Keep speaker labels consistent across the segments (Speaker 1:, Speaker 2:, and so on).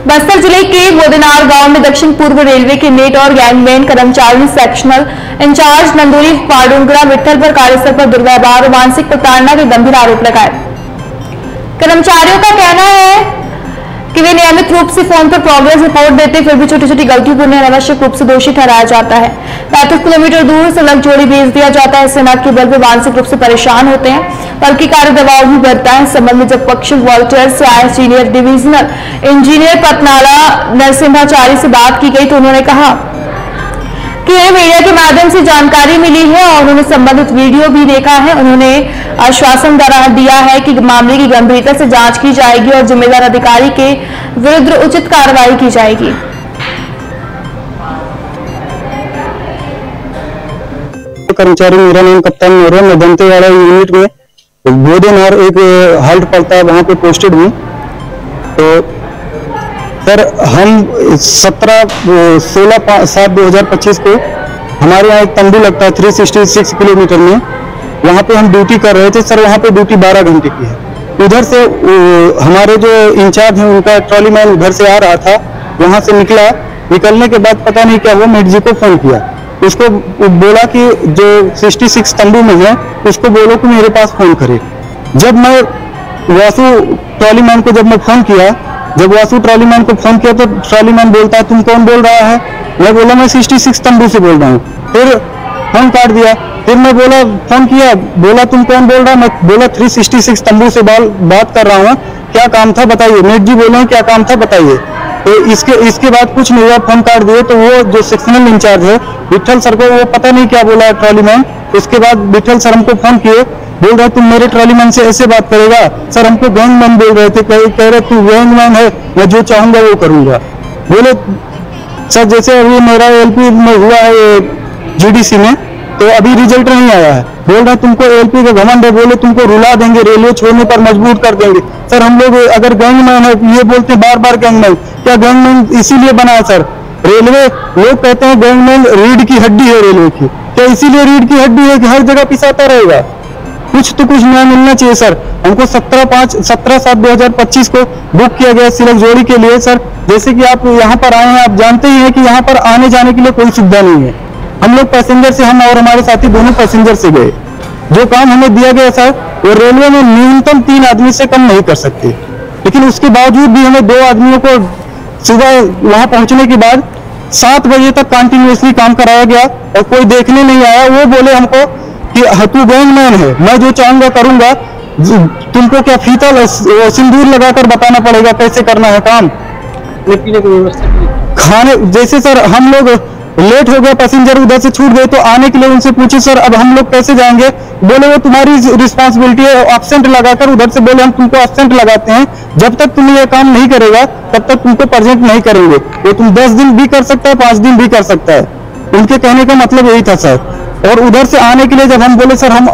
Speaker 1: बस्तर जिले के बोदेनार गांव में दक्षिण पूर्व रेलवे के नेट और गैंगमैन कर्मचारी सेक्शनल इंचार्ज नंदोली पाडुंगरा विठल पर कार्यस्थल पर दुर्व्यवहार और मानसिक प्रताड़ना के गंभीर आरोप लगाए। कर्मचारियों का कहना है कि वे नियमित रूप से फोन पर प्रोग्रेस रिपोर्ट देते, फिर भी छोटी छोटी गलतियों पर उन्हें अनावश्यक रूप से दोषी ठहराया जाता है। 35 किलोमीटर दूर सड़क जोड़ी भेज दिया जाता है। इससे न केवल वे मानसिक रूप से परेशान होते हैं बल्कि कार्य दबाव भी बढ़ता है। इस संबंध में जब पक्ष वॉल्टियर से आए सीनियर डिविजनल इंजीनियर पतनाला नरसिम्हाचारी से बात की गई तो उन्होंने कहा कि मीडिया के माध्यम से जानकारी मिली है और उन्होंने संबंधित वीडियो भी देखा है। उन्होंने आश्वासन दिया है कि मामले की गंभीरता से जांच की जाएगी और जिम्मेदार अधिकारी के विरुद्ध उचित कार्रवाई की जाएगी।
Speaker 2: कर्मचारी, मेरा नाम कप्तान नोरा, मैं दंतेवाड़ा यूनिट में बोदेनार एक हाल्ट पड़ता है, वहां पे पोस्टेड हूँ। तो सर हम 16/7/2025 को हमारे यहाँ एक तंबू लगता है 366 किलोमीटर में, वहाँ पे हम ड्यूटी कर रहे थे। सर वहाँ पे ड्यूटी 12 घंटे की है। उधर से हमारे जो इंचार्ज हैं उनका ट्रॉली मैन उधर से आ रहा था, वहाँ से निकलने के बाद पता नहीं क्या हुआ, मेट जी को फोन किया, उसको बोला कि जो 66 तंबू में है उसको बोलो कि मेरे पास फोन करे। जब मैं वासु ट्रॉली मैन को फोन किया, जब वासु ट्रॉली मैन को फोन किया तो ट्रॉली मैन बोलता है तुम कौन बोल रहा है? मैं बोला मैं 66 तंबू से बोल रहा हूँ। फिर फोन काट दिया। फिर मैं बोला फोन किया, बोला तुम कौन बोल रहा है? मैं बोला 366 तंबू से बात कर रहा हूँ, क्या काम था बताइए। मेट जी बोले क्या काम था बताइए। तो इसके बाद कुछ नहीं हुआ, फोन काट दिए। तो वो जो सेक्शनल इंचार्ज है विठल सर को वो पता नहीं क्या बोला ट्रॉली मैन। उसके बाद विठल सर हमको फोन किए, बोल रहे तुम मेरे ट्रॉली मैन से ऐसे बात करेगा? सर हमको गैंगमैन बोल रहे थे, कह रहे तू गैंगमैन है, मैं जो चाहूंगा वो करूंगा। बोले सर जैसे अभी मेरा एलपी में हुआ है जीडीसी में, तो अभी रिजल्ट नहीं आया है। बोल रहे तुमको एलपी का घमंड है, बोले तुमको रुला देंगे, रेलवे छोड़ने पर मजबूर कर देंगे। सर हम लोग अगर गैंगमैन है ये बोलते बार बार गैंगमैन, क्या गैंगमैन इसीलिए बना है? सर रेलवे लोग कहते हैं गैंगमैन रीढ़ की हड्डी है रेलवे की, क्या इसीलिए रीढ़ की हड्डी है कि हर जगह पिसाता रहेगा? कुछ तो कुछ न्याय मिलना चाहिए सर। हमको 17/7/2025 को बुक किया गया सिलक जोड़ी के लिए। सर जैसे कि आप यहाँ पर आए हैं, आप जानते ही हैं कि यहाँ पर आने जाने के लिए कोई सुविधा नहीं है। हम लोग पैसेंजर से, हम और हमारे साथी दोनों पैसेंजर से गए। जो काम हमें दिया गया सर वो रेलवे में न्यूनतम 3 आदमी से कम नहीं कर सकते, लेकिन उसके बावजूद भी हमें 2 आदमियों को सुबह वहां पहुंचने के बाद 7 बजे तक कंटिन्यूअसली काम कराया गया और कोई देखने नहीं आया। वो बोले हमको कि तू गैंगमैन है, मैं जो चाहूंगा करूंगा, तुमको क्या फीता सिंदूर लगाकर बताना पड़ेगा कैसे करना है काम। पीने की व्यवस्था खाने जैसे सर हम लोग लेट हो गया, पैसेंजर उधर से छूट गए तो आने के लिए उनसे पूछे सर अब हम लोग कैसे जाएंगे? बोले वो तुम्हारी रिस्पांसिबिलिटी है, एब्सेंट लगाकर उधर से बोले हम तुमको एब्सेंट लगाते हैं, जब तक तुम ये काम नहीं करेगा तब तक तुमको प्रेजेंट नहीं करेंगे। वो तुम 10 दिन भी कर सकता है, 5 दिन भी कर सकता है। उनके कहने का मतलब यही था सर। और उधर से आने के लिए जब हम बोले सर अब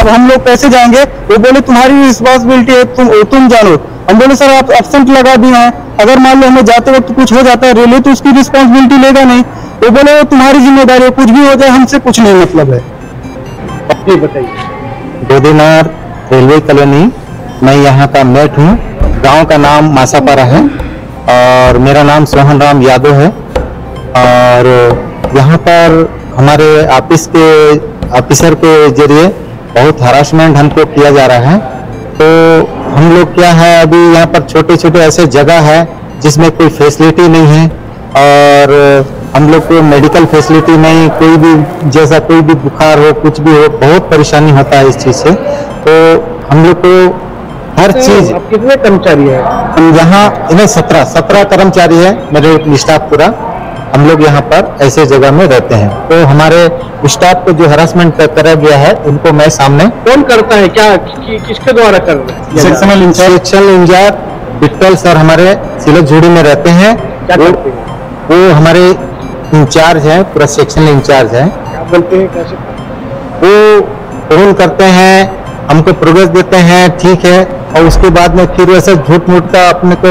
Speaker 2: हम लोग कैसे जाएंगे? वो बोले तुम्हारी रिस्पांसिबिलिटी है, तुम जानो। हम बोले सर आप एब्सेंट लगा दिए हैं, अगर मान लो हमें जाते वक्त कुछ हो जाता है रेलवे तो उसकी रिस्पांसिबिलिटी लेगा नहीं। वो बोले वो तुम्हारी जिम्मेदारी है, कुछ भी हो जाए हमसे कुछ नहीं मतलब है। अपनी बताइए।
Speaker 3: बोदेनार रेलवे कॉलोनी, मैं यहाँ का मेट हूँ। गांव का नाम मासापारा है और मेरा नाम सोहन राम यादव है। और यहाँ पर हमारे ऑफिस के ऑफिसर के जरिए बहुत हरासमेंट हमको किया जा रहा है। तो हम लोग क्या है अभी यहाँ पर छोटे छोटे ऐसे जगह है जिसमें कोई फैसिलिटी नहीं है और हम लोग को मेडिकल फैसिलिटी नहीं, कोई भी जैसा कोई भी बुखार हो कुछ भी हो बहुत परेशानी होता है इस चीज़ से। तो हम लोग को हर चीज।
Speaker 2: कितने कर्मचारी है?
Speaker 3: हम यहाँ 17 कर्मचारी है मेरे स्टाफ पूरा। हम लोग यहाँ पर ऐसे जगह में रहते हैं। तो हमारे स्टाफ को जो हरासमेंट करा गया है उनको मैं सामने।
Speaker 2: कौन करता है, क्या किसके द्वारा कर रहे हैं?
Speaker 3: सेक्शनल इंचार्ज विठल सर हमारे सिलक जोड़ी में रहते हैं। वो हमारे इंचार्ज है, पूरा सेक्शनल इंचार्ज है।
Speaker 2: क्या बोलते हैं, कैसे?
Speaker 3: वो फोन करते हैं, हमको प्रोग्रेस देते हैं, ठीक है, और उसके बाद में फिर वैसे झूठ मूठ का अपने को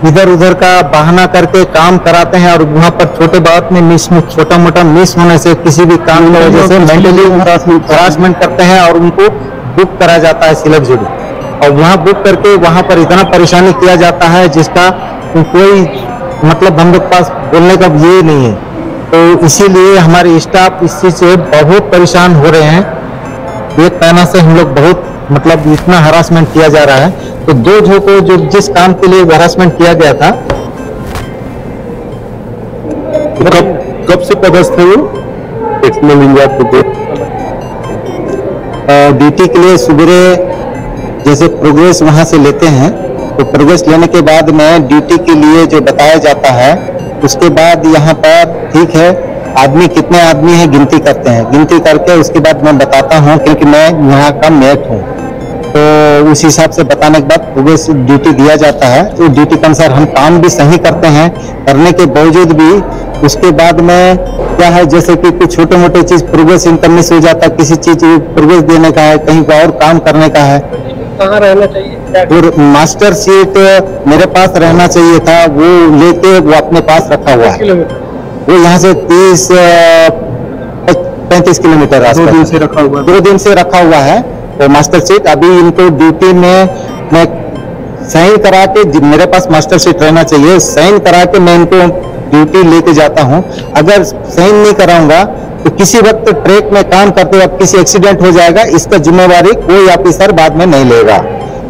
Speaker 3: इधर उधर का बहाना करके काम कराते हैं। और वहाँ पर छोटे बात में छोटा मोटा मिस होने से किसी भी काम की वजह से मेंटली हरासमेंट करते हैं और उनको बुक करा जाता है सिलक जोड़ी। और वहाँ बुक करके वहाँ पर इतना परेशानी किया जाता है जिसका कोई मतलब हम लोग पास बोलने का ये नहीं है। तो इसीलिए हमारे स्टाफ इस चीज से बहुत परेशान हो रहे हैं। एक महीना से हम लोग बहुत मतलब इतना हरासमेंट किया जा रहा है। तो दो जो को जो जिस काम के लिए हरासमेंट किया गया था,
Speaker 4: कब से पदस्थ है वो एक्समल इंचार्ज को?
Speaker 3: ड्यूटी के लिए सुबह जैसे प्रोग्रेस वहां से लेते हैं, तो प्रोग्रेस लेने के बाद में ड्यूटी के लिए जो बताया जाता है, उसके बाद यहाँ पर ठीक है आदमी कितने आदमी हैं गिनती करते हैं, गिनती करके उसके बाद मैं बताता हूँ, क्योंकि मैं यहाँ का मेट हूँ, तो उस हिसाब से बताने के बाद प्रोग्रेस ड्यूटी दिया जाता है। तो ड्यूटी के अनुसार हम काम भी सही करते हैं, करने के बावजूद भी उसके बाद में क्या है, जैसे कि कुछ छोटे मोटे चीज प्रोग्रेस करने से हो जाता है, किसी चीज प्रोग्रेस देने का है, कहीं और काम करने का है।
Speaker 4: कहाँ रहना चाहिए?
Speaker 3: और मास्टर सीट मेरे पास रहना चाहिए था, वो लेके वो अपने पास रखा हुआ है। वो यहाँ से 30-35 किलोमीटर
Speaker 2: 2 दिन से रखा हुआ है।
Speaker 3: 2 दिन से रखा हुआ है। तो मास्टर सीट अभी इनको ड्यूटी में मैं साइन करा के, मेरे पास मास्टर सीट रहना चाहिए, साइन करा के मैं इनको ड्यूटी लेके जाता हूँ। अगर साइन नहीं कराऊंगा तो किसी वक्त ट्रैक में काम करते वक्त किसी एक्सीडेंट हो जाएगा, इसका जिम्मेवारी कोई ऑफिसर बाद में नहीं लेगा।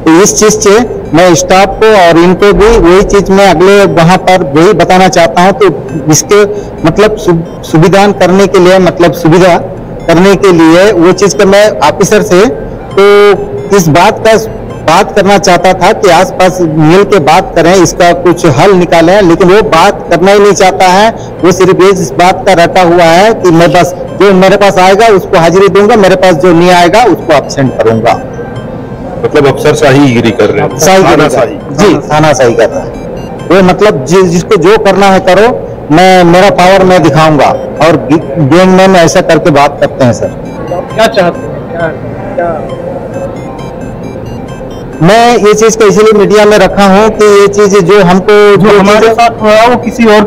Speaker 3: तो इस चीज से मैं स्टाफ को और इनको भी वही चीज मैं अगले वहां पर वही बताना चाहता हूं। तो इसके मतलब सुविधा करने के लिए, मतलब सुविधा करने के लिए वो चीज का मैं ऑफिसर से तो इस बात करना चाहता था कि आसपास मिल के बात करें, इसका कुछ हल निकालें, लेकिन वो बात करना ही नहीं चाहता है। वो सिर्फ इस बात का रटा हुआ है कि मैं बस जो मेरे पास आएगा उसको हाजिरी दूंगा, मेरे पास जो नहीं आएगा उसको एब्सेंट करूंगा।
Speaker 4: मतलब अफसर शाहीगिरी कर रहे हैं,
Speaker 3: शाही जी, थानाशाही कर रहा है वो। मतलब जिसको जो करना है करो, मैं मेरा पावर मैं दिखाऊंगा। और गैंगमैन ऐसा करके बात करते हैं सर।
Speaker 4: क्या चाहते हैं? क्या
Speaker 3: मैं ये चीज को इसीलिए मीडिया में रखा हूँ कि ये चीज जो हमको
Speaker 2: जो हमारे साथ हुआ वो किसी और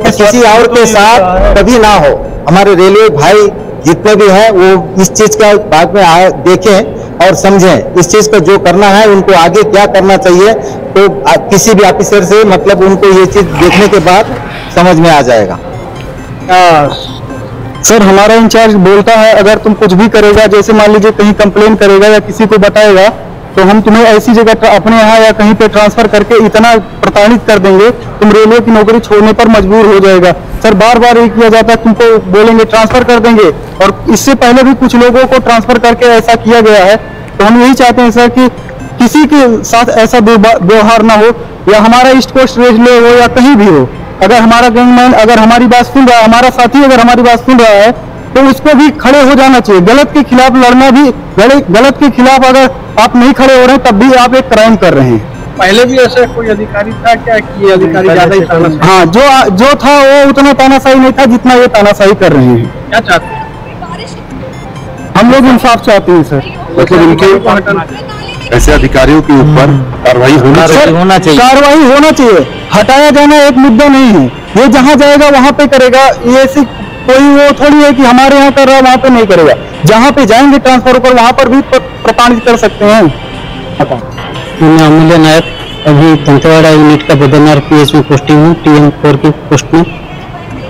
Speaker 2: के
Speaker 3: साथ कभी ना हो। हमारे रेलवे भाई जितने भी हैं वो इस चीज का बाद में देखें और समझें। इस चीज को जो करना है उनको आगे क्या करना चाहिए, तो किसी भी ऑफिसर से मतलब उनको ये चीज देखने के बाद समझ में आ जाएगा।
Speaker 2: सर हमारा इंचार्ज बोलता है अगर तुम कुछ भी करेगा, जैसे मान लीजिए कहीं कंप्लेन करेगा या किसी को बताएगा, तो हम तुम्हें ऐसी जगह अपने यहाँ या कहीं पे ट्रांसफर करके इतना प्रताड़ित कर देंगे, तुम रेलवे की नौकरी छोड़ने पर मजबूर हो जाएगा। सर बार बार ये किया जाता है, तुमको बोलेंगे ट्रांसफर कर देंगे, और इससे पहले भी कुछ लोगों को ट्रांसफर करके ऐसा किया गया है। तो हम यही चाहते हैं सर कि किसी के साथ ऐसा व्यवहार ना हो, या हमारा ईस्ट कोस्ट रेलवे हो या कहीं भी हो। अगर हमारा गैंगमैन अगर हमारी बात सुन रहा है, हमारा साथी अगर हमारी बात सुन रहा है, तो उसको भी खड़े हो जाना चाहिए। गलत के खिलाफ लड़ना भी, गलत के खिलाफ अगर आप नहीं खड़े हो रहे हैं तब भी आप एक क्राइम कर रहे हैं।
Speaker 4: पहले भी ऐसा कोई अधिकारी था क्या कि ये अधिकारी ज्यादा ही तानाशाही?
Speaker 2: हाँ, जो था वो उतना तानाशाही नहीं था जितना ये तानाशाही कर रहे हैं।
Speaker 4: क्या चाहते हैं?
Speaker 2: हम लोग इंसाफ चाहते हैं सर।
Speaker 4: मतलब इनके ऐसे अधिकारियों के ऊपर कार्रवाई होना चाहिए।
Speaker 2: कार्रवाई होना चाहिए, हटाया जाना एक मुद्दा नहीं है। ये जहाँ जाएगा वहाँ पे करेगा, ये ऐसी कोई वो थोड़ी है कि हमारे यहाँ कर रहा है वहाँ पे नहीं करेगा। जहाँ पे जाएंगे ट्रांसफर होकर वहाँ पर भी प्रताड़ित कर सकते हैं।
Speaker 5: मैं अमूल्य नायक, अभी दंतेवाड़ा यूनिट का बदनार पीएस में पोस्टिंग हूँ, TM4 की पोस्ट में।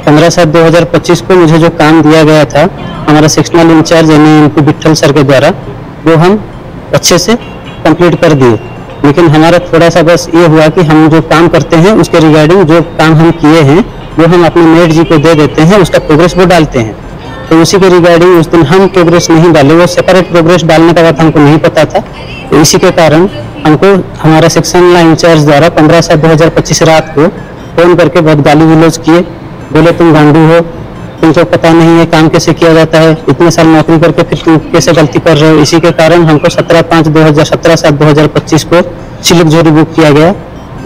Speaker 5: 15/7/2025 को मुझे जो काम दिया गया था हमारा सेक्शनल इंचार्ज यानी MP विठल सर के द्वारा, वो हम अच्छे से कंप्लीट कर दिए। लेकिन हमारा थोड़ा सा बस ये हुआ कि हम जो काम करते हैं उसके रिगार्डिंग जो काम हम किए हैं वो हम अपने मेट जी को दे देते हैं, उसका प्रोग्रेस वो डालते हैं। तो उसी के रिगार्डिंग उस दिन हम प्रोग्रेस नहीं डाले, वो सेपरेट प्रोग्रेस डालने का बात हमको नहीं पता था। तो इसी के कारण हमको हमारा सेक्शनल इंचार्ज द्वारा 15/7/2025 रात को फोन करके बहुत गाली गलौज किए। बोले तुम गांडू हो, तुमको पता नहीं है काम कैसे किया जाता है, इतने साल नौकरी करके फिर तुम कैसे गलती कर रहे हो। इसी के कारण हमको 17/7/2025 को चिलक जोरी बुक किया गया,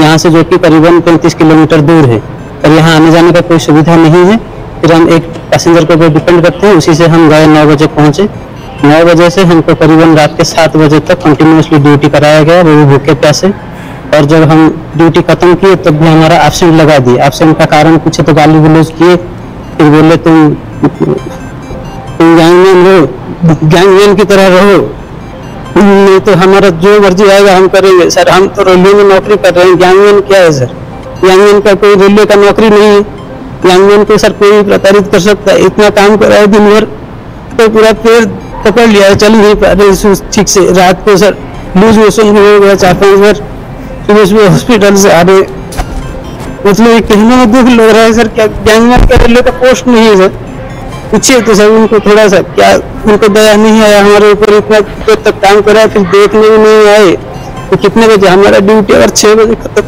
Speaker 5: यहाँ से जो कि करीबन 35 किलोमीटर दूर है, और यहाँ आने जाने का कोई सुविधा नहीं है। फिर हम एक पैसेंजर को डिपेंड करते हैं, उसी से हम गए 9 बजे पहुँचे। 9 बजे से हमको करीबन रात के 7 बजे तक कंटिन्यूसली ड्यूटी कराया गया, वो भी भूखे प्यासे। और जब हम ड्यूटी खत्म किए तब भी हमारा एब्सेंट लगा दिए। एब्सेंट का कारण पूछे तो गाली गलौज किए, फिर बोले तुम गैंगमैन हो, गैंगमैन की तरह रहो, नहीं तो हमारा जो मर्जी आएगा हम करेंगे। सर हम तो रेलवे में नौकरी कर रहे हैं, गैंगमैन क्या है सर? यंगमैन का कोई रेलवे का नौकरी नहीं है, यंगमैन को सर कोई प्रताड़ित कर सकता है। इतना काम कर रहा है दिन भर, तो पूरा पैर पकड़ लिया है, चल नहीं पा रहे ठीक से। रात को सर लूज मोशन भी हो गया 4-5 बार, सुबह सुबह हॉस्पिटल से आ रहे। मतलब ये कहने में दुख लग रहा है सर, क्या गैंगमैन का रेलवे का पोस्ट नहीं है सर? पूछिए तो सर उनको थोड़ा सा, क्या उनको दया नहीं आया हमारे ऊपर? इतना देर तक काम करा, फिर देखने भी नहीं आए। तो कितने बजे हमारा ड्यूटी अगर 6 बजे खत्म